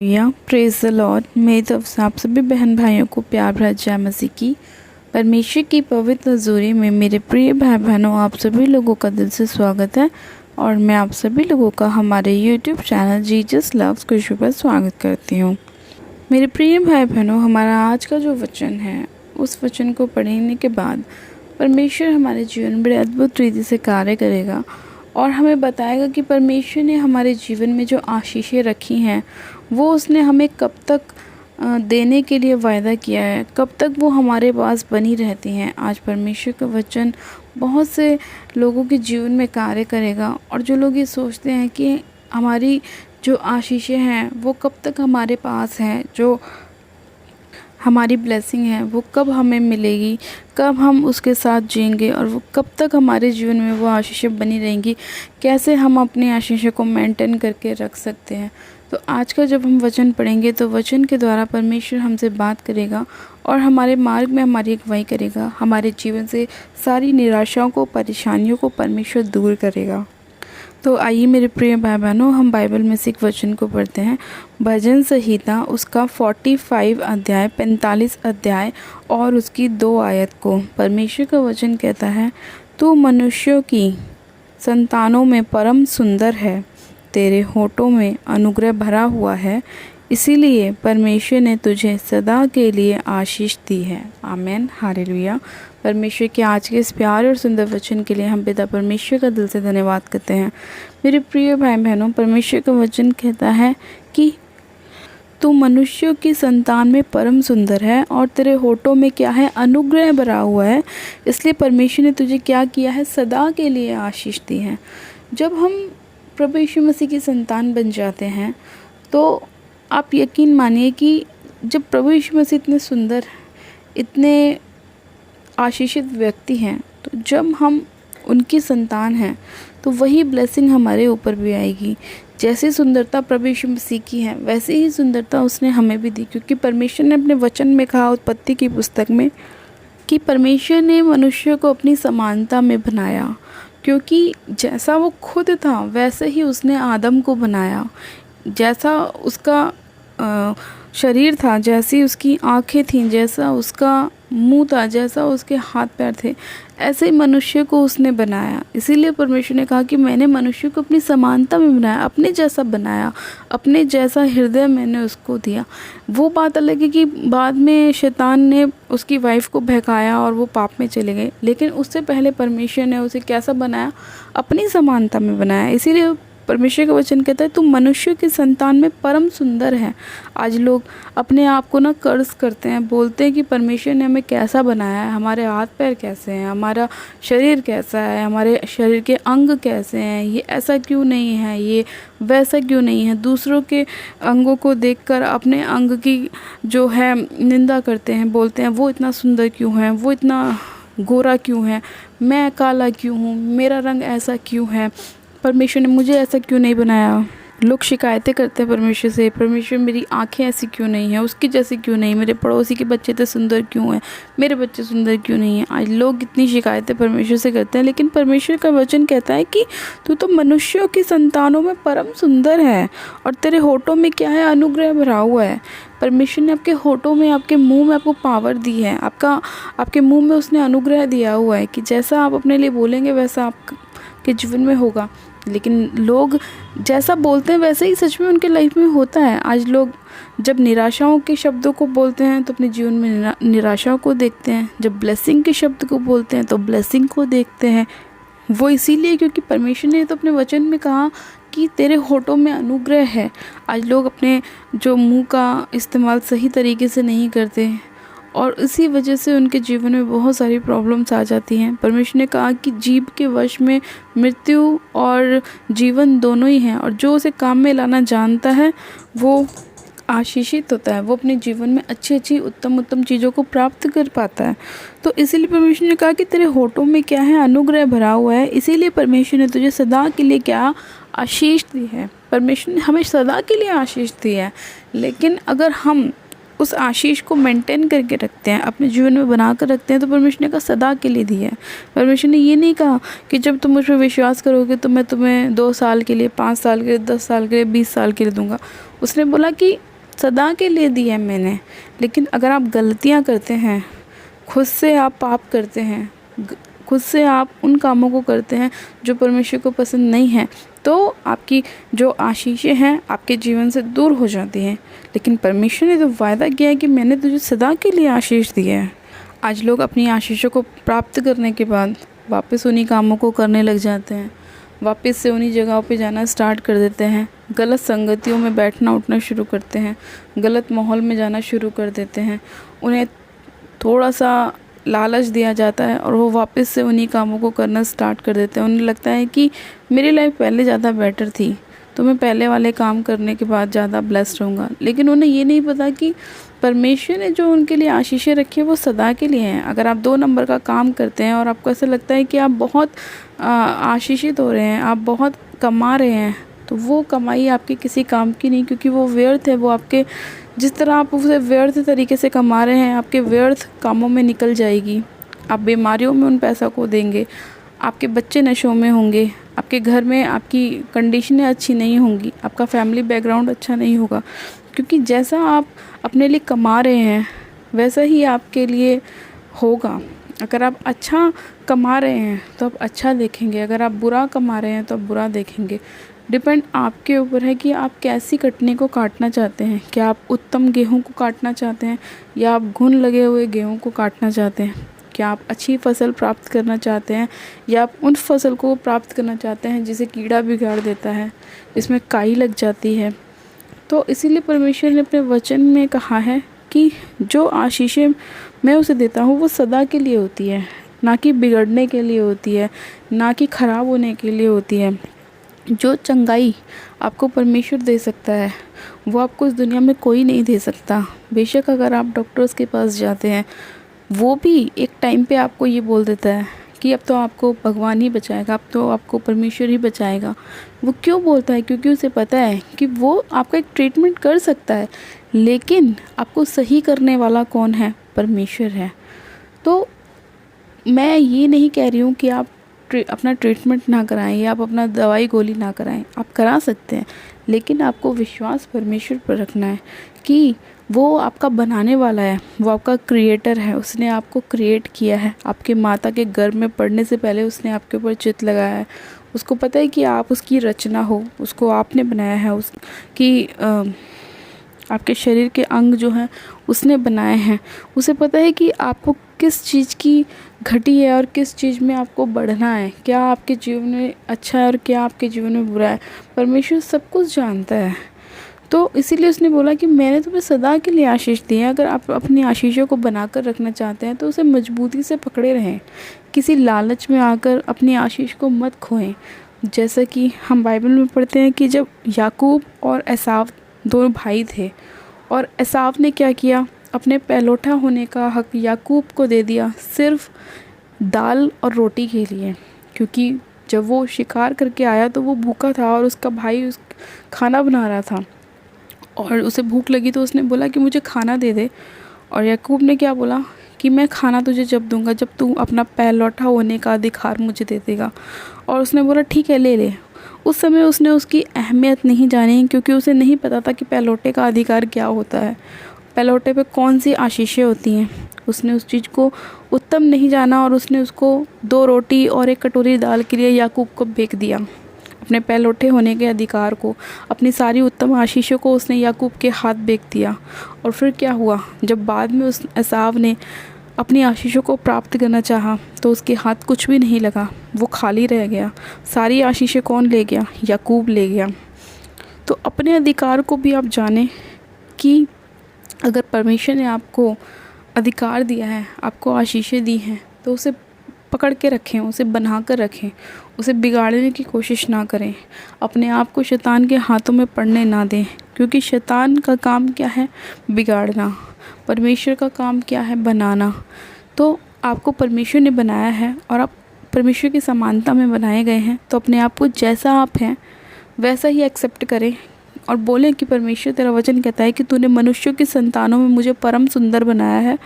या praise the Lord. मेरी तरफ से आप सभी बहन भाइयों को प्यार भरा जय मसीह की। परमेश्वर की पवित्र हजूरी में मेरे प्रिय भाई बहनों, आप सभी लोगों का दिल से स्वागत है और मैं आप सभी लोगों का हमारे यूट्यूब चैनल जीसस लव्स खुशबू पर स्वागत करती हूँ। मेरे प्रिय भाई बहनों, हमारा आज का जो वचन है उस वचन को पढ़ने के बाद परमेश्वर हमारे जीवन में बड़े अद्भुत रीति से कार्य करेगा और हमें बताएगा कि परमेश्वर ने हमारे जीवन में जो आशीषें रखी हैं वो उसने हमें कब तक देने के लिए वायदा किया है, कब तक वो हमारे पास बनी रहती हैं। आज परमेश्वर का वचन बहुत से लोगों के जीवन में कार्य करेगा और जो लोग ये सोचते हैं कि हमारी जो आशीषें हैं वो कब तक हमारे पास हैं, जो हमारी ब्लेसिंग है वो कब हमें मिलेगी, कब हम उसके साथ जिएंगे और वो कब तक हमारे जीवन में वो आशीषें बनी रहेंगी, कैसे हम अपनी आशीषों को मेंटेन करके रख सकते हैं। तो आज का जब हम वचन पढ़ेंगे तो वचन के द्वारा परमेश्वर हमसे बात करेगा और हमारे मार्ग में हमारी अगुवाई करेगा। हमारे जीवन से सारी निराशाओं को, परेशानियों को परमेश्वर दूर करेगा। तो आइए मेरे प्रिय भाई बहनों, हम बाइबल में से एक वचन को पढ़ते हैं। भजन संहिता उसका 45 अध्याय, 45 अध्याय और उसकी 2 आयत को। परमेश्वर का वचन कहता है, तू मनुष्यों की संतानों में परम सुंदर है, तेरे होठों में अनुग्रह भरा हुआ है, इसीलिए परमेश्वर ने तुझे सदा के लिए आशीष दी है। आमीन, हालेलुया। परमेश्वर के आज के इस प्यारे और सुंदर वचन के लिए हम पिता परमेश्वर का दिल से धन्यवाद करते हैं। मेरे प्रिय भाई बहनों, परमेश्वर का वचन कहता है कि तू मनुष्यों की संतान में परम सुंदर है और तेरे होठों में क्या है, अनुग्रह भरा हुआ है, इसलिए परमेश्वर ने तुझे क्या किया है, सदा के लिए आशीष दी है। जब हम प्रभु यीशु मसीह की संतान बन जाते हैं तो आप यकीन मानिए कि जब प्रभु यीशु मसीह इतने सुंदर, इतने आशीषित व्यक्ति हैं, तो जब हम उनकी संतान हैं तो वही ब्लेसिंग हमारे ऊपर भी आएगी। जैसी सुंदरता प्रभु यीशु मसीह की है वैसे ही सुंदरता उसने हमें भी दी, क्योंकि परमेश्वर ने अपने वचन में कहा उत्पत्ति की पुस्तक में कि परमेश्वर ने मनुष्य को अपनी समानता में बनाया, क्योंकि जैसा वो खुद था वैसे ही उसने आदम को बनाया। जैसा उसका शरीर था, जैसी उसकी आंखें थीं, जैसा उसका मुंह था, जैसा उसके हाथ पैर थे, ऐसे ही मनुष्य को उसने बनाया। इसीलिए परमेश्वर ने कहा कि मैंने मनुष्य को अपनी समानता में बनाया, अपने जैसा बनाया, अपने जैसा हृदय मैंने उसको दिया। वो बात अलग है कि बाद में शैतान ने उसकी वाइफ को बहकाया और वो पाप में चले गए, लेकिन उससे पहले परमेश्वर ने उसे कैसा बनाया, अपनी समानता में बनाया। इसीलिए परमेश्वर का वचन कहता है तू मनुष्य की संतान में परम सुंदर है। आज लोग अपने आप को ना कर्ज करते हैं, बोलते हैं कि परमेश्वर ने हमें कैसा बनाया है, हमारे हाथ पैर कैसे हैं, हमारा शरीर कैसा है, हमारे शरीर के अंग कैसे हैं, ये ऐसा क्यों नहीं है, ये वैसा क्यों नहीं है। दूसरों के अंगों को देखकर अपने अंग की जो है निंदा करते हैं, बोलते हैं वो इतना सुंदर क्यों है, वो इतना गोरा क्यों है, मैं काला क्यों हूँ, मेरा रंग ऐसा क्यों है, परमेश्वर ने मुझे ऐसा क्यों नहीं बनाया। लोग शिकायतें करते हैं परमेश्वर से, परमेश्वर मेरी आंखें ऐसी क्यों नहीं है, उसकी जैसी क्यों नहीं, मेरे पड़ोसी के बच्चे तो सुंदर क्यों हैं, मेरे बच्चे सुंदर क्यों नहीं हैं। आज लोग इतनी शिकायतें परमेश्वर से करते हैं, लेकिन परमेश्वर का वचन कहता है कि तू तो मनुष्यों की संतानों में परम सुंदर है और तेरे होठों में क्या है, अनुग्रह भरा हुआ है। परमेश्वर ने आपके होठों में, आपके मुंह में आपको पावर दी है, आपके मुंह में उसने अनुग्रह दिया हुआ है कि जैसा आप अपने लिए बोलेंगे वैसा आपके जीवन में होगा। लेकिन लोग जैसा बोलते हैं वैसे ही सच में उनके लाइफ में होता है। आज लोग जब निराशाओं के शब्दों को बोलते हैं तो अपने जीवन में निराशाओं को देखते हैं, जब ब्लेसिंग के शब्द को बोलते हैं तो ब्लेसिंग को देखते हैं। वो इसीलिए क्योंकि परमेश्वर ने तो अपने वचन में कहा कि तेरे होठों में अनुग्रह है। आज लोग अपने जो मुंह का इस्तेमाल सही तरीके से नहीं करते और इसी वजह से उनके जीवन में बहुत सारी प्रॉब्लम्स आ जाती हैं। परमेश्वर ने कहा कि जीभ के वश में मृत्यु और जीवन दोनों ही हैं, और जो उसे काम में लाना जानता है वो आशीषित होता है, वो अपने जीवन में अच्छी अच्छी उत्तम उत्तम चीज़ों को प्राप्त कर पाता है। तो इसीलिए परमेश्वर ने कहा कि तेरे होठों में क्या है, अनुग्रह भरा हुआ है, इसीलिए परमेश्वर ने तुझे सदा के लिए क्या, आशीष दी है। परमेश्वर ने हमें सदा के लिए आशीष दी है, लेकिन अगर हम उस आशीष को मेंटेन करके रखते हैं, अपने जीवन में बना कर रखते हैं, तो परमेश्वर ने कहा सदा के लिए दी है। परमेश्वर ने ये नहीं कहा कि जब तुम मुझ पर विश्वास करोगे तो मैं तुम्हें 2 साल के लिए, 5 साल के लिए, 10 साल के लिए, 20 साल के लिए दूंगा। उसने बोला कि सदा के लिए दी है मैंने। लेकिन अगर आप गलतियाँ करते हैं, खुद से आप पाप करते हैं, खुद से आप उन कामों को करते हैं जो परमेश्वर को पसंद नहीं है, तो आपकी जो आशीषें हैं आपके जीवन से दूर हो जाती हैं। लेकिन परमेश्वर ने तो वायदा किया है कि मैंने तुझे सदा के लिए आशीष दी है। आज लोग अपनी आशीषों को प्राप्त करने के बाद वापस उन्हीं कामों को करने लग जाते हैं, वापस से उन्हीं जगहों पे जाना स्टार्ट कर देते हैं, गलत संगतियों में बैठना उठना शुरू करते हैं, गलत माहौल में जाना शुरू कर देते हैं। उन्हें थोड़ा सा लालच दिया जाता है और वो वापस से उन्हीं कामों को करना स्टार्ट कर देते हैं। उन्हें लगता है कि मेरी लाइफ पहले ज़्यादा बेटर थी, तो मैं पहले वाले काम करने के बाद ज़्यादा ब्लेस्ड रहूँगा। लेकिन उन्हें ये नहीं पता कि परमेश्वर ने जो उनके लिए आशीषें रखी है वो सदा के लिए हैं। अगर आप 2 नंबर का काम करते हैं और आपको ऐसा लगता है कि आप बहुत आशीषित हो रहे हैं, आप बहुत कमा रहे हैं, तो वो कमाई आपके किसी काम की नहीं, क्योंकि वो व्यर्थ है। वो आपके जिस तरह आप उसे व्यर्थ तरीके से कमा रहे हैं, आपके व्यर्थ कामों में निकल जाएगी। आप बीमारियों में उन पैसों को देंगे, आपके बच्चे नशों में होंगे, आपके घर में आपकी कंडीशनें अच्छी नहीं होंगी, आपका फैमिली बैकग्राउंड अच्छा नहीं होगा। क्योंकि जैसा आप अपने लिए कमा रहे हैं वैसा ही आपके लिए होगा। अगर आप अच्छा कमा रहे हैं तो आप अच्छा देखेंगे, अगर आप बुरा कमा रहे हैं तो आप बुरा देखेंगे। डिपेंड आपके ऊपर है कि आप कैसी कटनी को काटना चाहते हैं। क्या आप उत्तम गेहूं को काटना चाहते हैं या आप घुन लगे हुए गेहूं को काटना चाहते हैं? क्या आप अच्छी फसल प्राप्त करना चाहते हैं या आप उन फसल को प्राप्त करना चाहते हैं जिसे कीड़ा बिगाड़ देता है, जिसमें काई लग जाती है? तो इसीलिए परमेश्वर ने अपने वचन में कहा है कि जो आशीषें मैं उसे देता हूँ वो सदा के लिए होती है, ना कि बिगड़ने के लिए होती है, ना कि ख़राब होने के लिए होती है। जो चंगाई आपको परमेश्वर दे सकता है वो आपको इस दुनिया में कोई नहीं दे सकता। बेशक अगर आप डॉक्टर्स के पास जाते हैं, वो भी एक टाइम पे आपको ये बोल देता है कि अब तो आपको भगवान ही बचाएगा, अब तो आपको परमेश्वर ही बचाएगा। वो क्यों बोलता है? क्योंकि उसे पता है कि वो आपका एक ट्रीटमेंट कर सकता है, लेकिन आपको सही करने वाला कौन है? परमेश्वर है। तो मैं ये नहीं कह रही हूँ कि आप अपना ट्रीटमेंट ना कराएं या आप अपना दवाई गोली ना कराएं, आप करा सकते हैं, लेकिन आपको विश्वास परमेश्वर पर रखना है कि वो आपका बनाने वाला है, वो आपका क्रिएटर है। उसने आपको क्रिएट किया है, आपके माता के गर्भ में पड़ने से पहले उसने आपके ऊपर चित्त लगाया है। उसको पता है कि आप उसकी रचना हो, उसको आपने बनाया है, उसकी आपके शरीर के अंग जो हैं उसने बनाए हैं। उसे पता है कि आपको किस चीज़ की घटी है और किस चीज़ में आपको बढ़ना है, क्या आपके जीवन में अच्छा है और क्या आपके जीवन में बुरा है। परमेश्वर सब कुछ जानता है। तो इसीलिए उसने बोला कि मैंने तुम्हें सदा के लिए आशीष दी है। अगर आप अपनी आशीषों को बनाकर रखना चाहते हैं तो उसे मजबूती से पकड़े रहें, किसी लालच में आकर अपनी आशीष को मत खोएं। जैसा कि हम बाइबल में पढ़ते हैं कि जब याकूब और एसाव दोनों भाई थे और एसाव ने क्या किया, अपने पहलौठा होने का हक याकूब को दे दिया सिर्फ दाल और रोटी के लिए। क्योंकि जब वो शिकार करके आया तो वो भूखा था और उसका भाई खाना बना रहा था और उसे भूख लगी तो उसने बोला कि मुझे खाना दे दे। और याकूब ने क्या बोला कि मैं खाना तुझे जब दूंगा जब तू अपना पहलौठा होने का अधिकार मुझे दे देगा। और उसने बोला ठीक है ले ले। उस समय उसने उसकी अहमियत नहीं जानी, क्योंकि उसे नहीं पता था कि पहलौठे का अधिकार क्या होता है, पहलौठे पे कौन सी आशीषें होती हैं। उसने उस चीज़ को उत्तम नहीं जाना और उसने उसको 2 रोटी और 1 कटोरी दाल के लिए याकूब को बेच दिया। अपने पहलौठे होने के अधिकार को, अपनी सारी उत्तम आशीषों को उसने याकूब के हाथ बेच दिया। और फिर क्या हुआ, जब बाद में उस एसाव ने अपनी आशीषों को प्राप्त करना चाहा तो उसके हाथ कुछ भी नहीं लगा, वो खाली रह गया। सारी आशीषें कौन ले गया? याकूब ले गया। तो अपने अधिकार को भी आप जानें कि अगर परमेश्वर ने आपको अधिकार दिया है, आपको आशीषें दी हैं, तो उसे पकड़ के रखें, उसे बना कर रखें, उसे बिगाड़ने की कोशिश ना करें। अपने आप को शैतान के हाथों में पड़ने ना दें, क्योंकि शैतान का काम क्या है? बिगाड़ना। परमेश्वर का काम क्या है? बनाना। तो आपको परमेश्वर ने बनाया है और आप परमेश्वर की समानता में बनाए गए हैं, तो अपने आप को जैसा आप हैं वैसा ही एक्सेप्ट करें और बोलें कि परमेश्वर तेरा वचन कहता है कि तूने मनुष्यों की संतानों में मुझे परम सुंदर बनाया है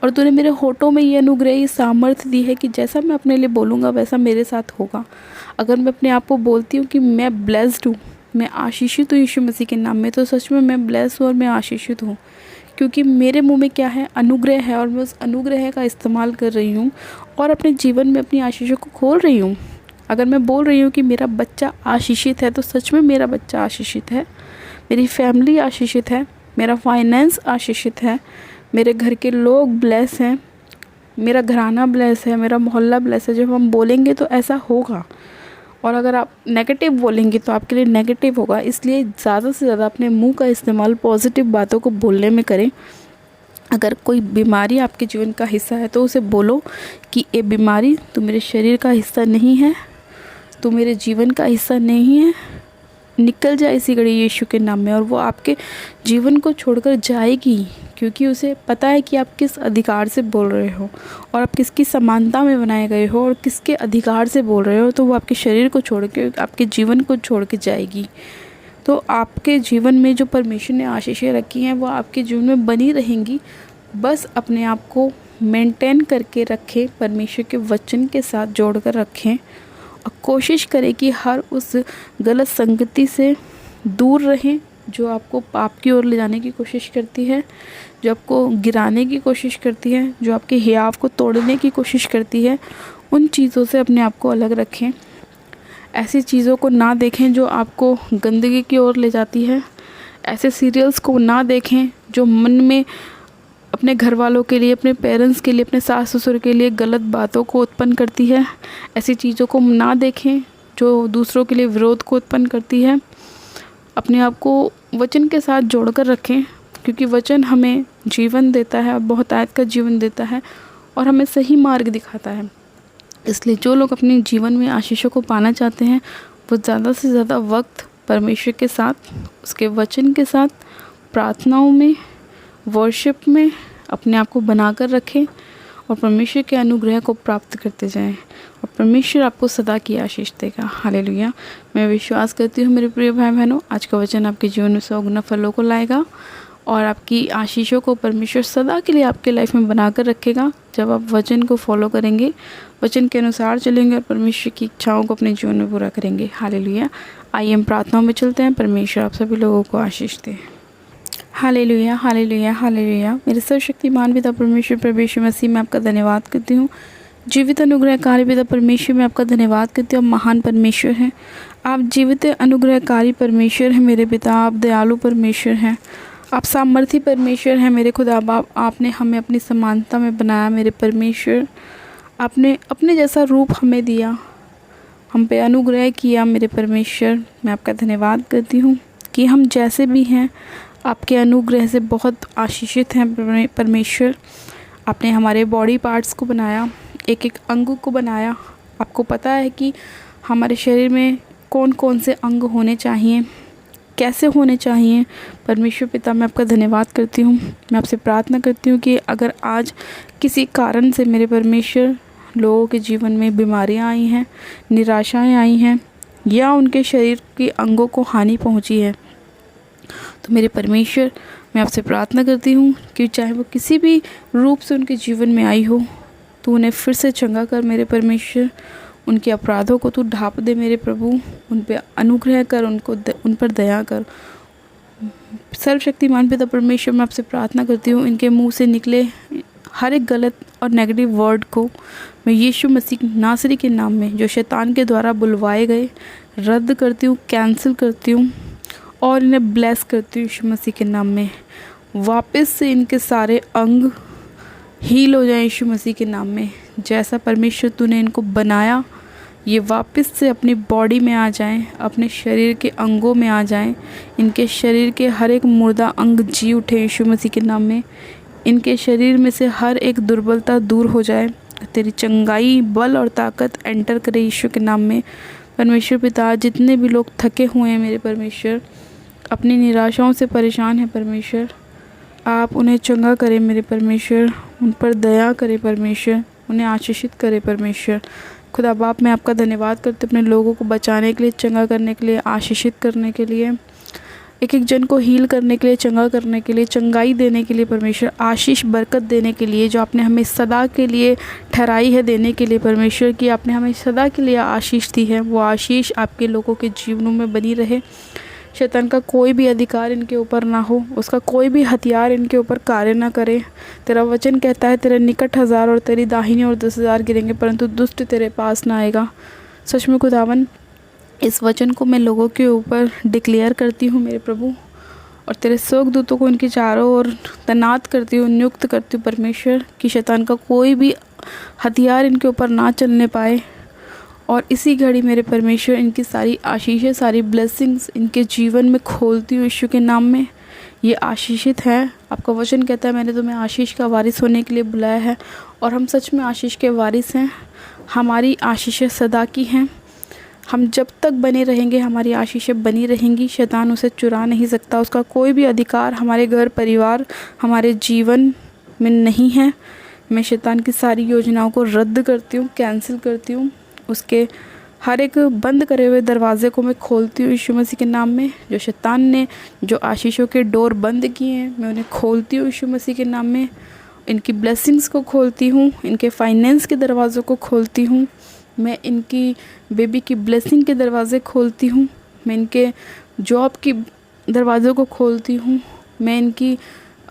और तूने मेरे होठों में ये अनुग्रह, ये सामर्थ्य दी है कि जैसा मैं अपने लिए बोलूँगा वैसा मेरे साथ होगा। अगर मैं अपने आप को बोलती हूँ कि मैं ब्लेस्ड हूँ, मैं आशीषित हूँ यीशु मसीह के नाम में। तो सच में मैं ब्लेस हूँ और मैं आशीषित हूँ, क्योंकि मेरे मुंह में क्या है, अनुग्रह है, और मैं उस अनुग्रह का इस्तेमाल कर रही हूँ और अपने जीवन में अपनी आशीषों को खोल रही हूँ। अगर मैं बोल रही हूँ कि मेरा बच्चा आशीषित है, तो सच में मेरा बच्चा आशीषित है, मेरी फैमिली आशीषित है, मेरा फाइनेंस आशीषित है, मेरे घर के लोग ब्लेस हैं, मेरा घराना ब्लेस है, मेरा मोहल्ला ब्लेस है। जब हम बोलेंगे तो ऐसा होगा, और अगर आप नेगेटिव बोलेंगे तो आपके लिए नेगेटिव होगा। इसलिए ज़्यादा से ज़्यादा अपने मुंह का इस्तेमाल पॉजिटिव बातों को बोलने में करें। अगर कोई बीमारी आपके जीवन का हिस्सा है तो उसे बोलो कि ये बीमारी तू मेरे शरीर का हिस्सा नहीं है, तू मेरे जीवन का हिस्सा नहीं है, निकल जाए इसी घड़ी यीशु के नाम में। और वो आपके जीवन को छोड़कर जाएगी, क्योंकि उसे पता है कि आप किस अधिकार से बोल रहे हो और आप किसकी समानता में बनाए गए हो और किसके अधिकार से बोल रहे हो। तो वो आपके शरीर को छोड़ के, आपके जीवन को छोड़ के जाएगी। तो आपके जीवन में जो परमेश्वर ने आशीषें रखी हैं वो आपके जीवन में बनी रहेंगी। बस अपने आप को मेंटेन करके रखें, परमेश्वर के वचन के साथ जोड़कर रखें, और कोशिश करें कि हर उस गलत संगति से दूर रहें जो आपको पाप की ओर ले जाने की कोशिश करती है, जो आपको गिराने की कोशिश करती है, जो आपके हियाव को तोड़ने की कोशिश करती है। उन चीज़ों से अपने आप को अलग रखें। ऐसी चीज़ों को ना देखें जो आपको गंदगी की ओर ले जाती है। ऐसे सीरियल्स को ना देखें जो मन में अपने घर वालों के लिए, अपने पेरेंट्स के लिए, अपने सास ससुर के लिए गलत बातों को उत्पन्न करती है। ऐसी चीज़ों को ना देखें जो दूसरों के लिए विरोध को उत्पन्न करती है। अपने आप को वचन के साथ जोड़कर रखें, क्योंकि वचन हमें जीवन देता है और बहुतायत का जीवन देता है और हमें सही मार्ग दिखाता है। इसलिए जो लोग अपने जीवन में आशीषों को पाना चाहते हैं वो ज़्यादा से ज़्यादा वक्त परमेश्वर के साथ, उसके वचन के साथ, प्रार्थनाओं में, वर्शिप में अपने आप को बनाकर रखें और परमेश्वर के अनुग्रह को प्राप्त करते जाएं, और परमेश्वर आपको सदा की आशीष देगा। हालेलुया। मैं विश्वास करती हूँ मेरे प्रिय भाई बहनों, आज का वचन आपके जीवन में 100 गुना फलों को लाएगा और आपकी आशीषों को परमेश्वर सदा के लिए आपके लाइफ में बनाकर रखेगा। जब आप वचन को फॉलो करेंगे, वचन के अनुसार चलेंगे और परमेश्वर की इच्छाओं को अपने जीवन में पूरा करेंगे। हालेलुया। आइए हम प्रार्थनाओं में चलते हैं। परमेश्वर आप सभी लोगों को आशीष दे। Hallelujah, hallelujah, hallelujah. मेरे सर्वशक्तिमान पिता परमेश्वर प्रभु यीशु मसीह में आपका धन्यवाद करती हूँ। जीवित अनुग्रहकारी पिता परमेश्वर में आपका धन्यवाद करती हूँ। महान परमेश्वर हैं आप, जीवित अनुग्रहकारी परमेश्वर हैं मेरे पिता। आप दयालु परमेश्वर हैं, आप सामर्थी परमेश्वर हैं मेरे खुदा बाप। आपने हमें अपनी समानता में बनाया मेरे परमेश्वर। आपने अपने जैसा रूप हमें दिया, हम पे अनुग्रह किया मेरे परमेश्वर। मैं आपका धन्यवाद करती हूँ कि हम जैसे भी हैं आपके अनुग्रह से बहुत आशीषित हैं परमेश्वर। आपने हमारे बॉडी पार्ट्स को बनाया, एक एक अंग को बनाया। आपको पता है कि हमारे शरीर में कौन कौन से अंग होने चाहिए, कैसे होने चाहिए। परमेश्वर पिता मैं आपका धन्यवाद करती हूँ। मैं आपसे प्रार्थना करती हूँ कि अगर आज किसी कारण से मेरे परमेश्वर लोगों के जीवन में बीमारियाँ आई हैं, निराशाएँ आई हैं, या उनके शरीर के अंगों को हानि पहुँची है, तो मेरे परमेश्वर मैं आपसे प्रार्थना करती हूँ कि चाहे वो किसी भी रूप से उनके जीवन में आई हो, तो उन्हें फिर से चंगा कर मेरे परमेश्वर। उनके अपराधों को तू ढाँप दे मेरे प्रभु, उन पे अनुग्रह कर, उन पर दया कर। सर्वशक्तिमान पिता परमेश्वर मैं आपसे प्रार्थना करती हूँ, इनके मुंह से निकले हर एक गलत और नेगेटिव वर्ड को मैं यीशु मसीह नासरी के नाम में, जो शैतान के द्वारा बुलवाए गए, रद्द करती हूँ, कैंसिल करती हूँ और इन्हें ब्लेस करती हूँ यीशु मसीह के नाम में। वापस से इनके सारे अंग हील हो जाए यीशु मसीह के नाम में। जैसा परमेश्वर तूने इनको बनाया, ये वापस से अपनी बॉडी में आ जाएं, अपने शरीर के अंगों में आ जाएं। इनके शरीर के हर एक मुर्दा अंग जी उठे यीशु मसीह के नाम में। इनके शरीर में से हर एक दुर्बलता दूर हो जाए। तेरी चंगाई, बल और ताकत एंटर करे यीशु के नाम में। परमेश्वर पिता, जितने भी लोग थके हुए हैं मेरे परमेश्वर, अपनी निराशाओं से परेशान हैं परमेश्वर, आप उन्हें चंगा करें मेरे परमेश्वर। उन पर दया करें परमेश्वर, उन्हें आशीषित करें परमेश्वर। खुदा बाप मैं आपका धन्यवाद करते अपने लोगों को बचाने के लिए, चंगा करने के लिए, आशीषित करने के लिए, एक एक जन को हील करने के लिए, चंगा करने के लिए, चंगाई देने के लिए परमेश्वर, आशीष बरकत देने के लिए, जो आपने हमें सदा के लिए ठहराई है देने के लिए परमेश्वर, कि आपने हमें सदा के लिए आशीष दी है, वो आशीष आपके लोगों के जीवनों में बनी रहे। शैतान का कोई भी अधिकार इनके ऊपर ना हो, उसका कोई भी हथियार इनके ऊपर कार्य ना करे। तेरा वचन कहता है तेरे निकट 1000 और तेरी दाहिनी और 10,000 गिरेंगे, परंतु दुष्ट तेरे पास ना आएगा। सच में खुदावन, इस वचन को मैं लोगों के ऊपर डिक्लेयर करती हूँ मेरे प्रभु, और तेरे स्वर्गदूतों को इनके चारों ओर तैनात करती हूँ, नियुक्त करती हूँ परमेश्वर, कि शैतान का कोई भी हथियार इनके ऊपर ना चलने पाए। और इसी घड़ी मेरे परमेश्वर इनकी सारी आशीषें, सारी ब्लेसिंग्स इनके जीवन में खोलती हूँ यीशु के नाम में। ये आशीषित है। आपका वचन कहता है मैंने तुम्हें आशीष का वारिस होने के लिए बुलाया है, और हम सच में आशीष के वारिस हैं। हमारी आशीषें सदा की हैं। हम जब तक बने रहेंगे हमारी आशीषें बनी रहेंगी। शैतान उसे चुरा नहीं सकता। उसका कोई भी अधिकार हमारे घर परिवार, हमारे जीवन में नहीं है। मैं शैतान की सारी योजनाओं को रद्द करती हूँ, कैंसिल करती हूँ। उसके हर एक बंद करे हुए दरवाजे को मैं खोलती हूँ यीशु मसीह के नाम में। जो शैतान ने जो आशीषों के डोर बंद किए हैं, मैं उन्हें खोलती हूँ यीशु मसीह के नाम में। इनकी ब्लेसिंग्स को खोलती हूँ, इनके फाइनेंस के दरवाज़ों को खोलती हूँ। मैं इनकी बेबी की ब्लेसिंग के दरवाज़े खोलती हूँ। मैं इनके जॉब की दरवाज़ों को खोलती हूँ। मैं इनकी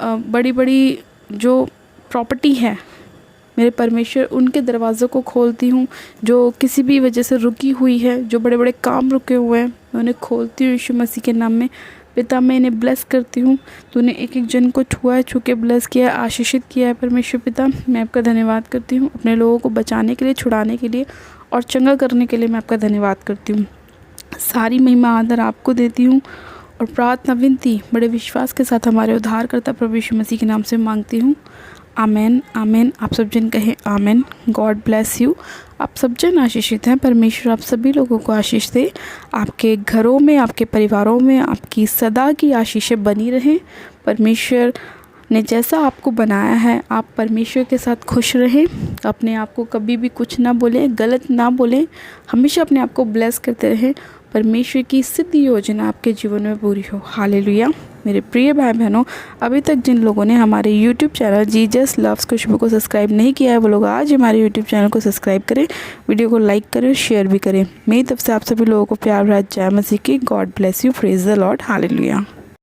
बड़ी बड़ी जो प्रॉपर्टी है मेरे परमेश्वर, उनके दरवाज़ों को खोलती हूँ। जो किसी भी वजह से रुकी हुई है, जो बड़े बड़े काम रुके हुए हैं, मैं उन्हें खोलती हूँ यीशु मसीह के नाम में। पिता, मैं इन्हें ब्लेस करती हूँ। तूने एक एक जन को छुआ है, छू के ब्लेस किया है, आशीषित किया है परमेश्वर पिता। मैं आपका धन्यवाद करती हूँ। अपने लोगों को बचाने के लिए, छुड़ाने के लिए और चंगा करने के लिए मैं आपका धन्यवाद करती हूँ। सारी महिमा आदर आपको देती हूँ और प्रार्थना विनती बड़े विश्वास के साथ हमारे उद्धारकर्ता प्रभु यीशु मसीह के नाम से मांगती हूँ। आमेन, आमेन। आप सब जन कहें आमेन। God bless you. आप सब जन आशीषित हैं। परमेश्वर आप सभी लोगों को आशीष दे। आपके घरों में, आपके परिवारों में आपकी सदा की आशीषें बनी रहें। परमेश्वर ने जैसा आपको बनाया है, आप परमेश्वर के साथ खुश रहें। अपने आप को कभी भी कुछ ना बोलें, गलत ना बोलें। हमेशा अपने आप को ब्लेस करते रहें। परमेश्वर की सिद्ध योजना आपके जीवन में पूरी हो। हालेलुया। मेरे प्रिय भाई बहनों, अभी तक जिन लोगों ने हमारे YouTube चैनल जीसस लव्स खुशबू को सब्सक्राइब नहीं किया है, वो लोग आज हमारे YouTube चैनल को सब्सक्राइब करें, वीडियो को लाइक करें, शेयर भी करें। मेरी तरफ से आप सभी लोगों को प्यार भरा जय मसीह की। God bless you. Praise the Lord. Hallelujah.